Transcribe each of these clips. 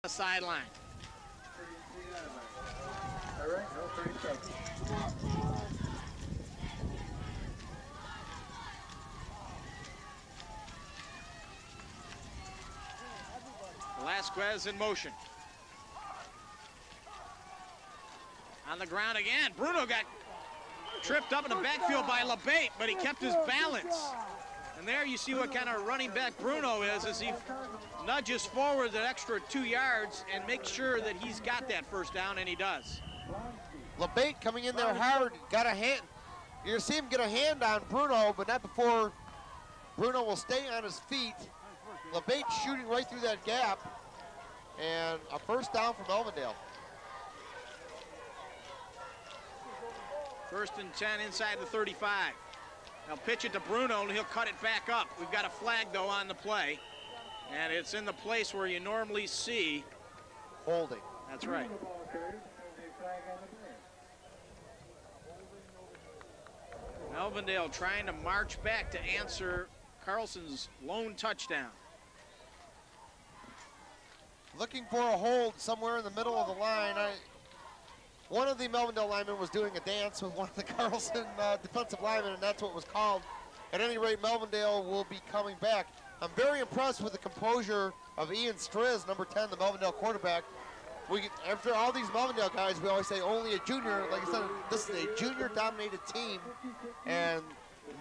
the sideline. All right, no 30 seconds. Velasquez in motion. On the ground again. Bruno got tripped up in the backfield by LeBate, but he kept his balance. And there you see what kind of running back Bruno is as he nudges forward an extra 2 yards and makes sure that he's got that first down, and he does. LeBate coming in there hard, got a hand. You're gonna see him get a hand on Bruno, but not before Bruno will stay on his feet. LeBate shooting right through that gap, and a first down for Melvindale. 1st and 10 inside the 35. They'll pitch it to Bruno, and he'll cut it back up. We've got a flag, though, on the play, and it's in the place where you normally see holding. That's right. Melvindale trying to march back to answer Carlson's lone touchdown. Looking for a hold somewhere in the middle of the line. One of the Melvindale linemen was doing a dance with one of the Carlson defensive linemen, and that's what was called. At any rate, Melvindale will be coming back. I'm very impressed with the composure of Ian Striz, number 10, the Melvindale quarterback. After all these Melvindale guys, we always say only a junior. Like I said, this is a junior-dominated team, and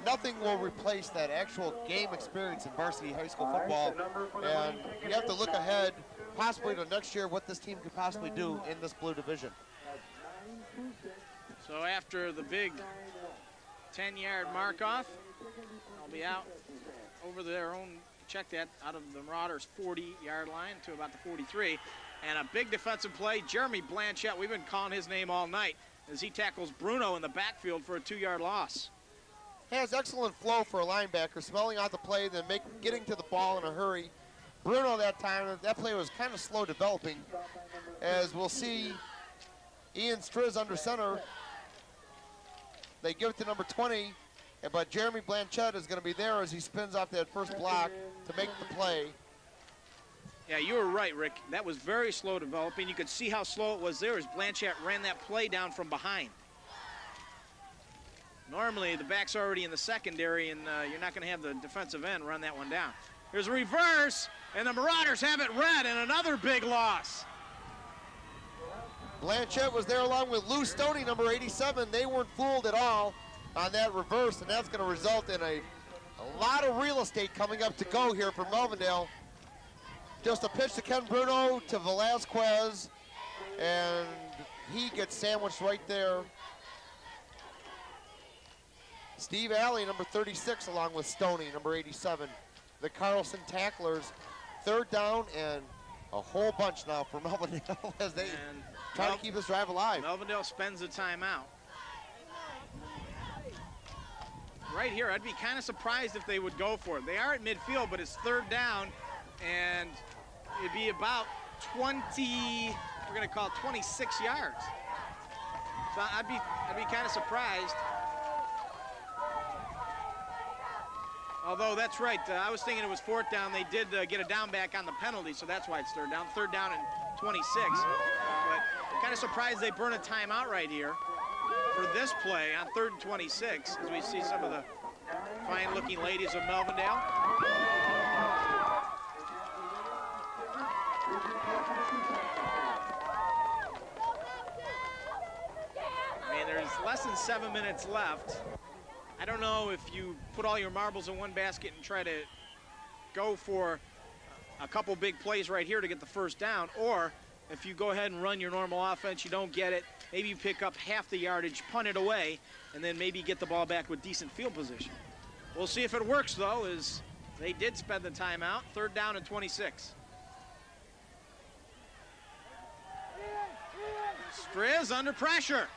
nothing will replace that actual game experience in varsity high school football. And you have to look ahead, possibly to next year, what this team could possibly do in this blue division. So after the big 10-yard mark off, I'll be out over their own, check that, out of the Marauders' 40-yard line to about the 43. And a big defensive play, Jeremy Blanchette, we've been calling his name all night, as he tackles Bruno in the backfield for a 2-yard loss. Has excellent flow for a linebacker, smelling out the play, then getting to the ball in a hurry. Bruno that time, that play was kind of slow developing, as we'll see Ian Striz under center. They give it to number 20, but Jeremy Blanchette is going to be there as he spins off that first block to make the play. Yeah, you were right, Rick. That was very slow developing. You could see how slow it was there as Blanchette ran that play down from behind. Normally, the back's already in the secondary, and you're not going to have the defensive end run that one down. Here's a reverse, and the Marauders have it red, and another big loss. Blanchette was there along with Lou Stoney, number 87. They weren't fooled at all on that reverse, and that's going to result in a lot of real estate coming up to go here for Melvindale. Just a pitch to Ken Bruno to Velasquez, and he gets sandwiched right there. Steve Alley, number 36, along with Stoney, number 87. The Carlson tacklers, 3rd down, and a whole bunch now for Melvindale as they try to keep this drive alive. Melvindale spends the timeout. Right here, I'd be kind of surprised if they would go for it. They are at midfield, but it's 3rd down, and it'd be about 20, we're gonna call it 26 yards. So I'd be kind of surprised. Although that's right, I was thinking it was 4th down. They did get a down back on the penalty, so that's why it's 3rd down. 3rd down and 26. But kind of surprised they burn a timeout right here for this play on 3rd and 26, as we see some of the fine-looking ladies of Melvindale. I mean, there's less than 7 minutes left. I don't know if you put all your marbles in one basket and try to go for a couple big plays right here to get the first down, or if you go ahead and run your normal offense, you don't get it, maybe you pick up half the yardage, punt it away, and then maybe get the ball back with decent field position. We'll see if it works, though, as they did spend the timeout. 3rd down and 26. Striz under pressure.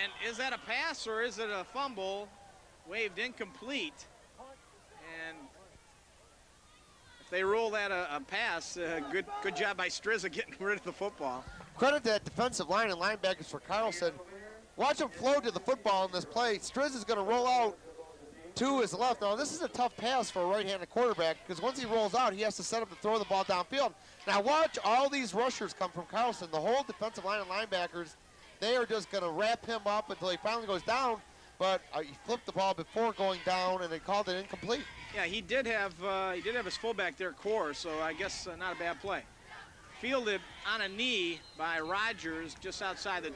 And is that a pass or is it a fumble? Waved incomplete. And if they rule that a pass, good job by Striz of getting rid of the football. Credit that defensive line and linebackers for Carlson. Watch them flow to the football in this play. Striz is going to roll out to his left. Now, this is a tough pass for a right-handed quarterback because once he rolls out, he has to set up to throw the ball downfield. Now, watch all these rushers come from Carlson. The whole defensive line and linebackers, they are just going to wrap him up until he finally goes down. But he flipped the ball before going down, and they called it incomplete. Yeah, he did have his fullback there, Core, so I guess not a bad play. Fielded on a knee by Rogers just outside the